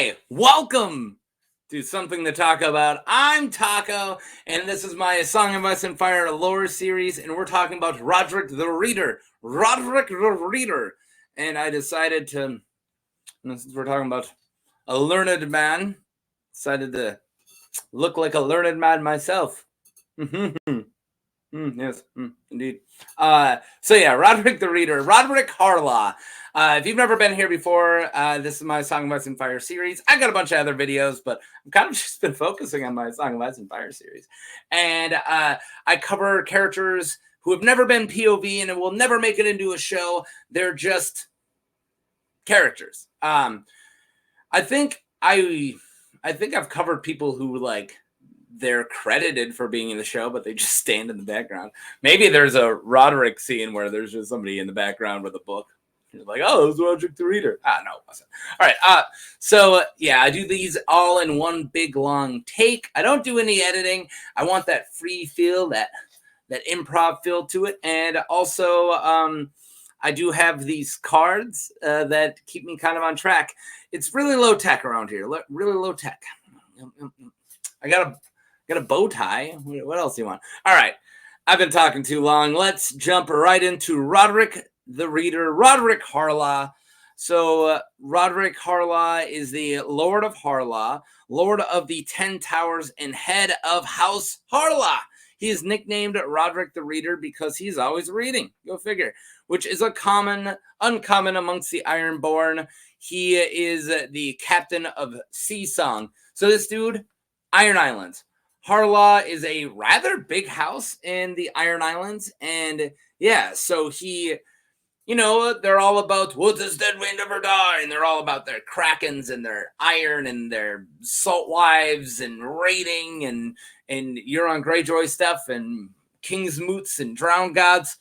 Hi, welcome to Something to Talk About. I'm Taco, and this is my Song of Ice and Fire lore series, and we're talking about Rodrik the Reader. Rodrik the Reader. And I decided to, since we're talking about a learned man, decided to look like a learned man myself. Yes, indeed. So yeah, Rodrik the Reader, Rodrik Harlaw. If you've never been here before, this is my Song of Ice and Fire series. I got a bunch of other videos, but I'm kind of just been focusing on my Song of Ice and Fire series. And I cover characters who have never been POV and will never make it into a show. They're just characters. I think I've covered people who they're credited for being in the show, but they just stand in the background. Maybe there's a Rodrik scene where there's just somebody in the background with a book. You're like, oh, it was Rodrik the Reader. No, it wasn't. All right. So yeah, I do these all in one big long take. I don't do any editing. I want that free feel, that improv feel to it. And also, I do have these cards that keep me kind of on track. It's really low tech around here. Really low tech. I got a bow tie. What else do you want? All right. I've been talking too long. Let's jump right into Rodrik the Reader, Rodrik Harlaw. So Rodrik Harlaw is the Lord of Harlaw, Lord of the 10 Towers, and head of House Harlaw. He is nicknamed Rodrik the Reader because he's always reading. Go figure. Which is uncommon amongst the Ironborn. He is the captain of Sea Song. So this dude, Iron Islands. Harlaw is a rather big house in the Iron Islands. And yeah, so he, they're all about what does dead may never die. And they're all about their krakens and their iron and their salt wives and raiding and Euron Greyjoy stuff and Kings Moots and drowned gods.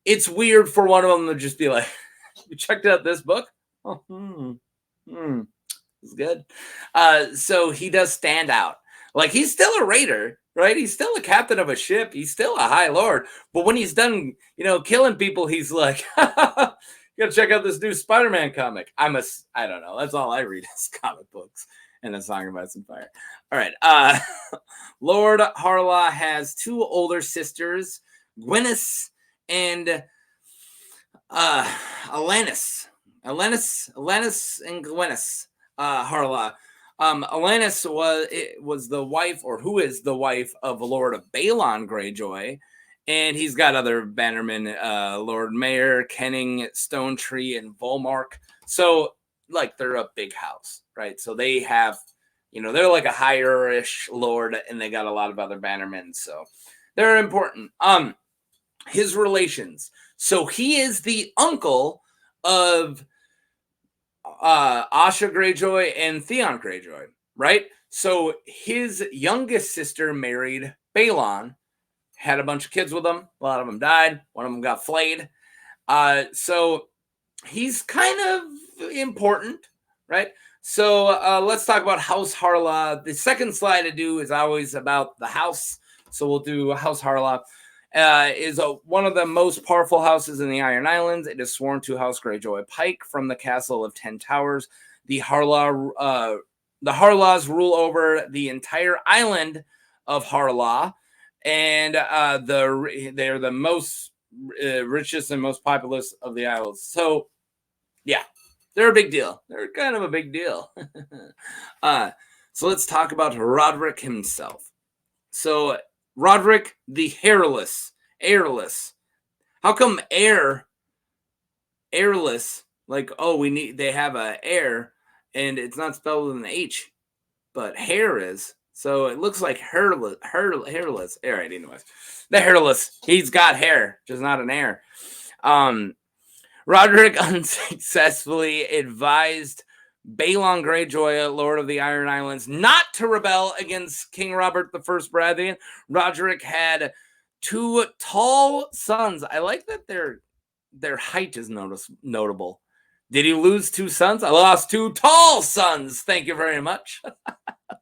It's weird for one of them to just be like, you checked out this book? Oh, it's good. So he does stand out. Like, he's still a raider, right? He's still a captain of a ship. He's still a high lord. But when he's done, killing people, he's like, you gotta check out this new Spider-Man comic. I don't know. That's all I read is comic books and A Song of Ice and Fire. All right. Lord Harlaw has two older sisters, Gwyneth and Alanis and Gwyneth Harlaw. Alanis was the wife, or who is the wife of Lord of Balon Greyjoy, and he's got other bannermen, Lord Mayor, Kenning, Stonetree, and Volmark. So, they're a big house, right? So they have, they're like a higher-ish lord, and they got a lot of other bannermen, so they're important. His relations. So he is the uncle of Asha Greyjoy and Theon Greyjoy, right? So his youngest sister married Balon, had a bunch of kids with him. A lot of them died. One of them got flayed. So he's kind of important, right? So let's talk about House Harlaw. The second slide I do is always about the house. So we'll do House Harlaw. Is one of the most powerful houses in the Iron Islands. It is sworn to House Greyjoy Pike from the Castle of 10 Towers. The Harlaws rule over the entire island of Harlaw, and they're the most richest and most populous of the islands. So, yeah, they're a big deal. They're kind of a big deal. So let's talk about Rodrik himself. So Rodrik the Hairless. How come airless? Like, they have a air, and it's not spelled with an H, but hair is. So it looks like hairless. All right, anyways. The Hairless. He's got hair, just not an air. Rodrik unsuccessfully advised Balon Greyjoy, Lord of the Iron Islands, not to rebel against King Robert I Baratheon. Rodrik had two tall sons. I like that their height is notable. Did he lose two sons? I lost two tall sons. Thank you very much.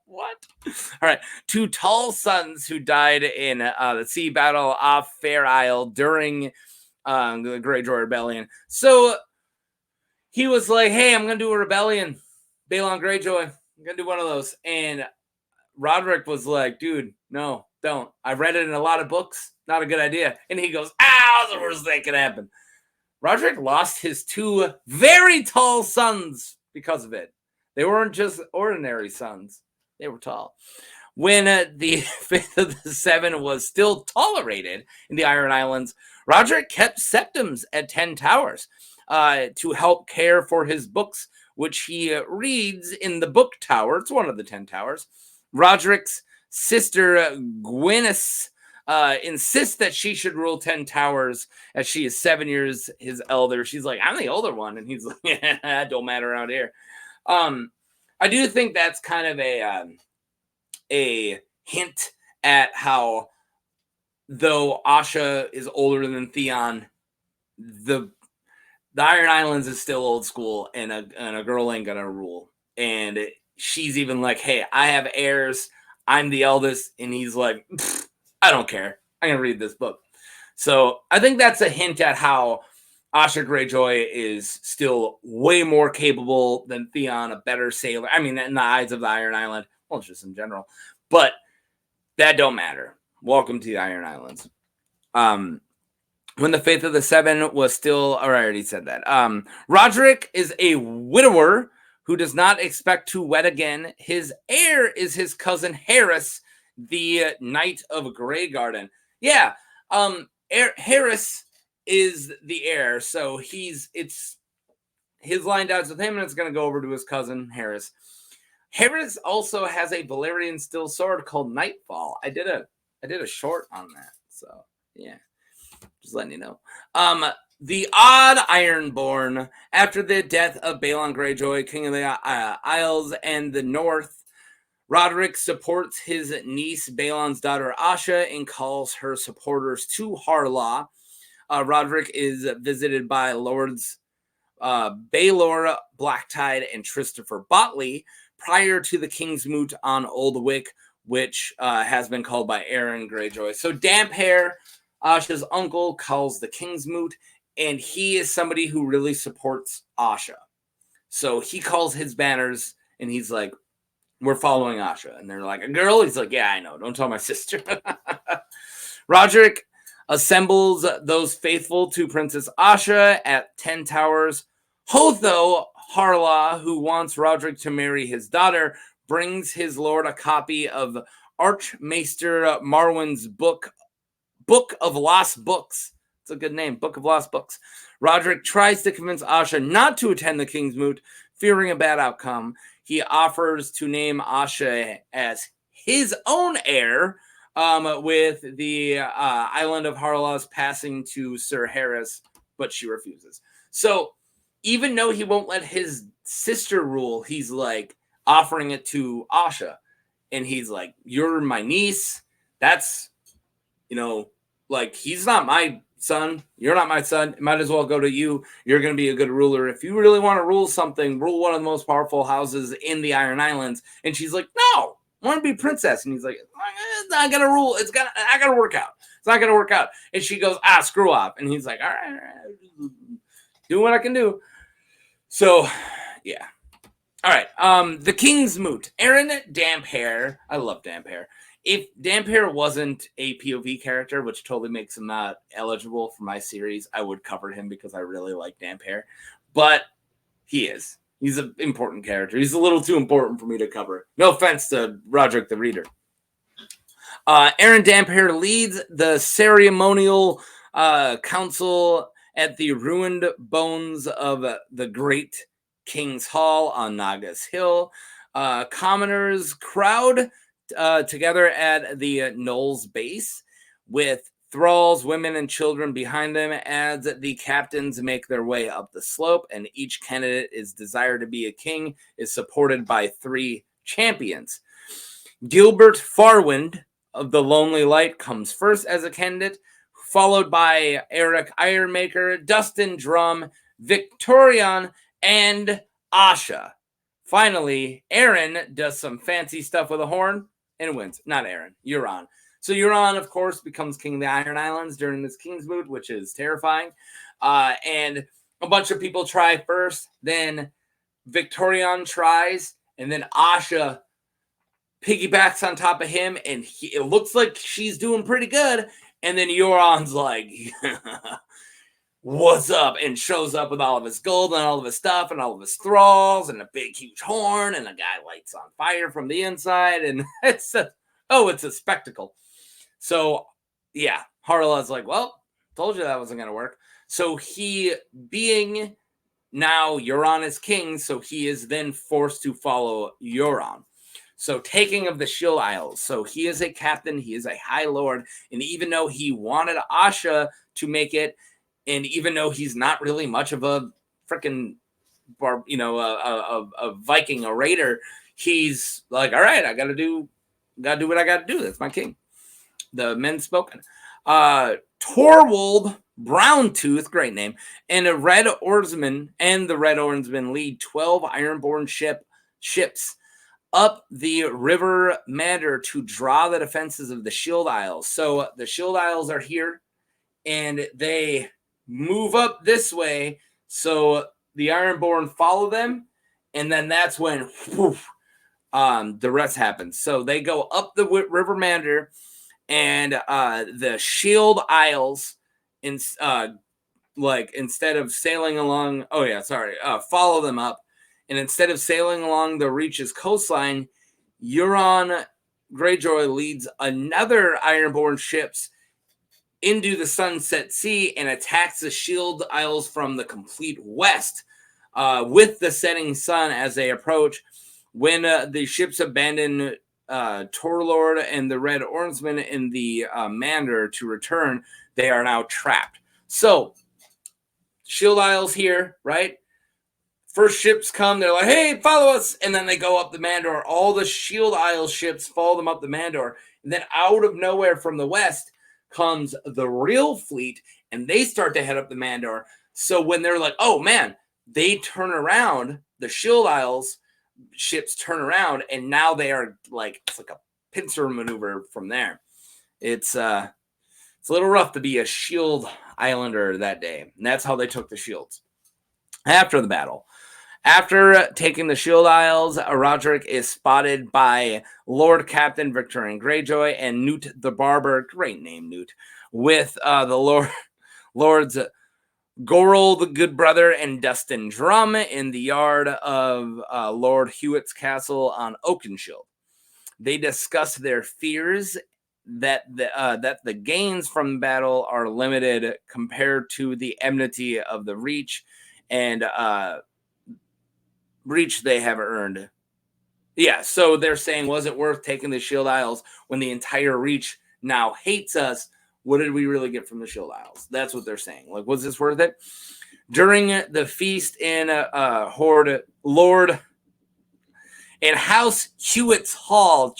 What? All right. Two tall sons who died in the sea battle off Fair Isle during the Greyjoy Rebellion. So he was like, hey, I'm going to do a rebellion. Balon Greyjoy, I'm going to do one of those. And Rodrik was like, dude, no, don't. I've read it in a lot of books. Not a good idea. And he goes, that's the worst thing that could happen. Rodrik lost his 2 very tall sons because of it. They weren't just ordinary sons. They were tall. When the Fifth of the Seven was still tolerated in the Iron Islands, Rodrik kept septums at 10 Towers to help care for his books, which he reads in the Book Tower. It's one of the 10 Towers. Rodrik's sister, Gwyneth, insists that she should rule 10 Towers as she is 7 years his elder. She's like, I'm the older one. And he's like, yeah, that don't matter around here. I do think that's kind of a hint at how, though Asha is older than Theon, the Iron Islands is still old school, and a girl ain't gonna rule. And she's even like, hey, I have heirs. I'm the eldest. And he's like, I don't care. I'm gonna read this book. So I think that's a hint at how Asha Greyjoy is still way more capable than Theon, a better sailor. I mean, in the eyes of the Iron Island, well, just in general. But that don't matter. Welcome to the Iron Islands. When the Faith of the Seven was still, I already said that. Rodrik is a widower who does not expect to wed again. His heir is his cousin Hairless, the Knight of Greygarden. Yeah, Hairless is the heir, so his line dies with him, and it's going to go over to his cousin Hairless. Hairless also has a Valyrian steel sword called Nightfall. I did a short on that, so yeah, just letting you know. The odd Ironborn, after the death of Balon Greyjoy, king of the Isles and the North, Rodrik supports his niece Balon's daughter Asha and calls her supporters to Harlaw. Rodrik is visited by Lords Baelor Blacktide and Christopher Botley prior to the King's Moot on Old Wick, which has been called by Aaron Greyjoy. So Damphair, Asha's uncle, calls the King's Moot, and he is somebody who really supports Asha. So he calls his banners, and he's like, we're following Asha. And they're like, a girl? He's like, yeah, I know. Don't tell my sister. Rodrik assembles those faithful to Princess Asha at 10 Towers. Hotho Harlaw, who wants Rodrik to marry his daughter, brings his lord a copy of Archmaester Marwyn's book of Lost Books. It's a good name, Book of Lost Books. Rodrik tries to convince Asha not to attend the King's Moot, fearing a bad outcome. He offers to name Asha as his own heir, with the island of Harlaw's passing to Sir Hairless, but she refuses. So even though he won't let his sister rule, he's like offering it to Asha. And he's like, you're my niece. That's, like, he's not my son. You're not my son. It might as well go to you. You're going to be a good ruler. If you really want to rule something, rule one of the most powerful houses in the Iron Islands. And she's like, no, I want to be princess. And he's like, it's not going to rule. I got to work out. It's not going to work out. And she goes, screw off. And he's like, all right, do what I can do. So, yeah. All right. The King's Moot. Aaron Damphair. I love Damphair. If Damphair wasn't a POV character, which totally makes him not eligible for my series, I would cover him because I really like Damphair. But he is. He's an important character. He's a little too important for me to cover. No offense to Rodrik the Reader. Aaron Damphair leads the ceremonial council at the ruined bones of the Great King's Hall on Naga's Hill. Commoners crowd together at the Knoll's base with thralls, women, and children behind them as the captains make their way up the slope, and each candidate is desired to be a king is supported by 3 champions. Gilbert Farwind of the Lonely Light comes first as a candidate, followed by Eric Ironmaker, Dustin Drum, Victorian, and Asha. Finally, Aaron does some fancy stuff with a horn and wins. Not Aaron, Euron. So Euron, of course, becomes king of the Iron Islands during this King's Moot, which is terrifying. And a bunch of people try first. Then Victorion tries, and then Asha piggybacks on top of him, and it looks like she's doing pretty good. And then Euron's like, what's up? And shows up with all of his gold and all of his stuff and all of his thralls and a big, huge horn. And the guy lights on fire from the inside. And it's a spectacle. So, yeah, Harlaw's like, well, told you that wasn't going to work. So he, being now Euron is king, so he is then forced to follow Euron. So taking of the Shield Isles. So he is a captain, he is a high lord, and even though he wanted Asha to make it, and even though he's not really much of a freaking, a Viking, a raider, he's like, all right, I gotta do what I gotta do. That's my king. The men spoken. Torwald Browntooth, great name, and the Red Oarsman lead 12 Ironborn ships up the River Mander to draw the defenses of the Shield Isles. So the Shield Isles are here, and they move up this way. So the Ironborn follow them, and then that's when the rest happens. So they go up the River Mander, and the Shield Isles, instead of sailing along, follow them up. And instead of sailing along the Reach's coastline, Euron Greyjoy leads another Ironborn ships into the Sunset Sea and attacks the Shield Isles from the complete west with the setting sun as they approach. When the ships abandon Torlord and the Red Oarsman in the Mander to return, they are now trapped. So, Shield Isles here, right? First ships come, they're like, hey, follow us. And then they go up the Mandor. All the Shield Isle ships follow them up the Mandor. And then out of nowhere from the west comes the real fleet, and they start to head up the Mandor. So when they're like, oh, man, they turn around, the Shield Isles ships turn around, and now they are like, it's like a pincer maneuver from there. It's a little rough to be a Shield Islander that day. And that's how they took the shields. After the battle, after taking the Shield Isles, Rodrik is spotted by Lord Captain Victorion Greyjoy and Newt the Barber, great name, Newt, with the Lords Gorel the Good Brother and Dustin Drum in the yard of Lord Hewitt's castle on Oakenshield. They discuss their fears that the gains from the battle are limited compared to the enmity of the Reach and Reach they have earned. Yeah, so they're saying, was it worth taking the Shield Isles when the entire Reach now hates us? What did we really get from the Shield Isles? That's what they're saying. Like, was this worth it? During the feast in Lord in House Hewitt's Hall,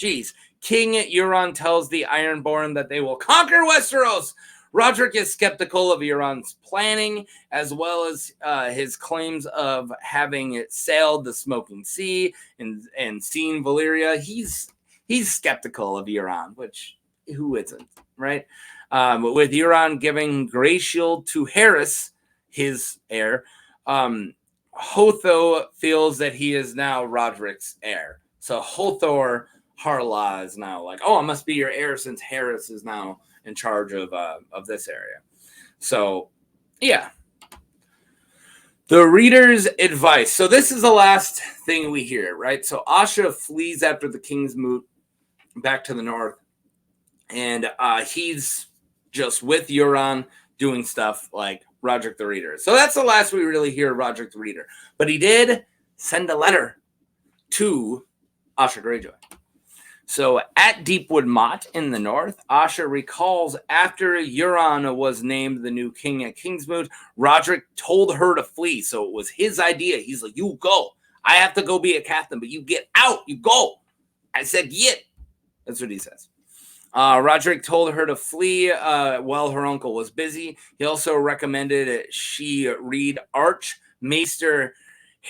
King Euron tells the Ironborn that they will conquer Westeros. Rodrik is skeptical of Euron's planning, as well as his claims of having sailed the Smoking Sea and seen Valyria. He's skeptical of Euron, which who isn't, right? With Euron giving Grey Shield to Hairless, his heir, Hotho feels that he is now Rodrik's heir. So Hothor Harlaw is now like, oh, I must be your heir since Hairless is now in charge of this area. So, yeah. The reader's advice. So this is the last thing we hear, right? So Asha flees after the Kings Moot back to the north. And he's just with Euron doing stuff like Rodrik the Reader. So that's the last we really hear of Rodrik the Reader. But he did send a letter to Asha Greyjoy. So at Deepwood Motte in the north, Asha recalls after Euron was named the new king at Kings Moot, Rodrik told her to flee. So it was his idea. He's like, you go. I have to go be a captain, but you get out. You go. I said, yit. That's what he says. Rodrik told her to flee while her uncle was busy. He also recommended she read Archmaester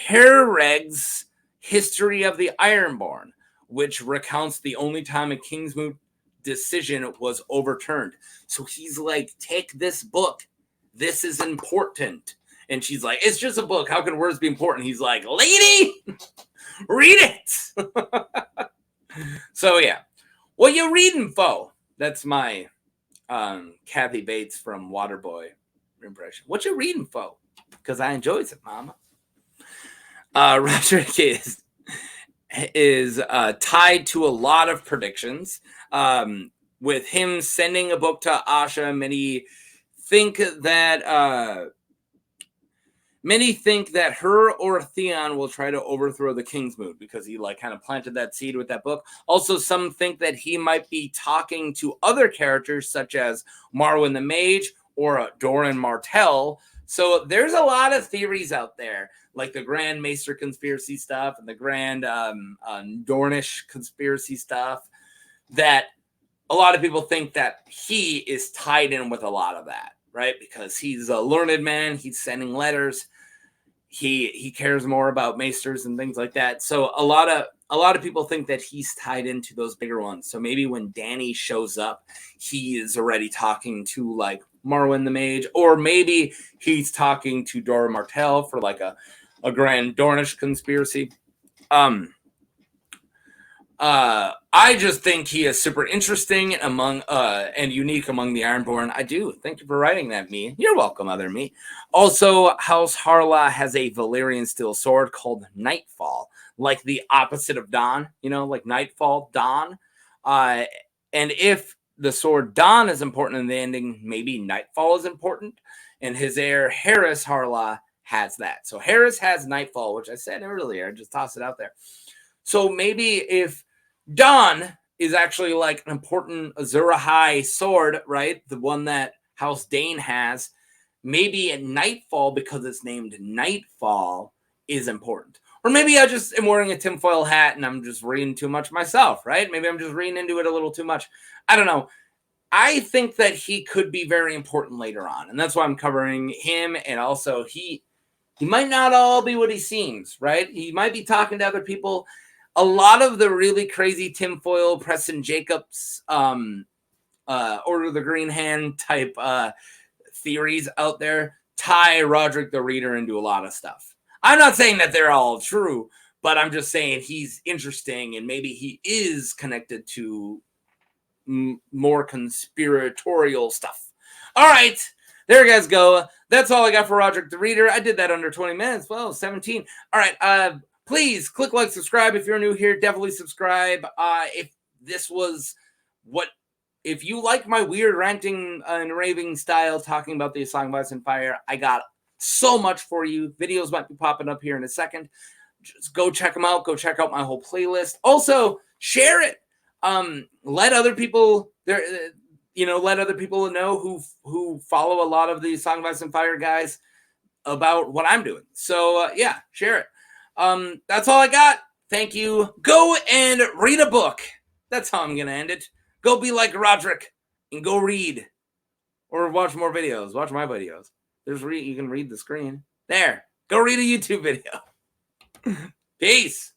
Herreg's History of the Ironborn, which recounts the only time a Kings Moot decision was overturned. So he's like, take this book. This is important. And she's like, it's just a book. How can words be important? He's like, lady, read it. So, yeah. What you reading, foe? That's my Kathy Bates from Waterboy impression. What you reading, foe? Because I enjoys it, mama. Rodrik is tied to a lot of predictions. With him sending a book to Asha, many think that her or Theon will try to overthrow the Kings Moot because he like kind of planted that seed with that book. Also, some think that he might be talking to other characters such as Marwyn the Mage or Doran Martell. So there's a lot of theories out there, like the Grand Maester conspiracy stuff and the Grand Dornish conspiracy stuff, that a lot of people think that he is tied in with a lot of that, right? Because he's a learned man, he's sending letters, he cares more about maesters and things like that. So a lot of people think that he's tied into those bigger ones. So maybe when Dany shows up, he is already talking to like Marwyn the Mage, or maybe he's talking to Doran Martell for like a Grand Dornish conspiracy. I just think he is super interesting among and unique among the Ironborn. I do. Thank you for writing that, me. You're welcome, other me. Also, House Harlaw has a Valyrian steel sword called Nightfall, like the opposite of dawn, like nightfall, dawn. And if the sword dawn is important in the ending, maybe Nightfall is important. And his heir, Hairless Harlaw, has that. So Hairless has Nightfall, which I said earlier. Just toss it out there. So maybe if dawn is actually like an important Azor Ahai sword, right? The one that House Dane has, maybe at Nightfall, because it's named Nightfall, is important. Or maybe I just am wearing a tinfoil hat and I'm just reading too much myself, right? Maybe I'm just reading into it a little too much. I don't know. I think that he could be very important later on. And that's why I'm covering him. And also he might not all be what he seems, right? He might be talking to other people. A lot of the really crazy tinfoil Preston Jacobs Order of the Green Hand type theories out there tie Rodrik the Reader into a lot of stuff. I'm not saying that they're all true, but I'm just saying he's interesting and maybe he is connected to more conspiratorial stuff. All right, there you guys go. That's all I got for Rodrik the Reader. I did that under 20 minutes. Well, 17. All right, please click like, subscribe. If you're new here, definitely subscribe. If you like my weird ranting and raving style talking about the Song of Ice and Fire, I got so much for you. Videos might be popping up here in a second. Just go check them out. Go check out my whole playlist. Also, share it. Let other people let other people know who follow a lot of the Song of Ice and Fire guys about what I'm doing. So yeah, share it. That's all I got. Thank you. Go and read a book. That's how I'm gonna end it. Go be like Rodrik and go read, or watch more videos. Watch my videos. You can read the screen there. Go read a YouTube video. Peace.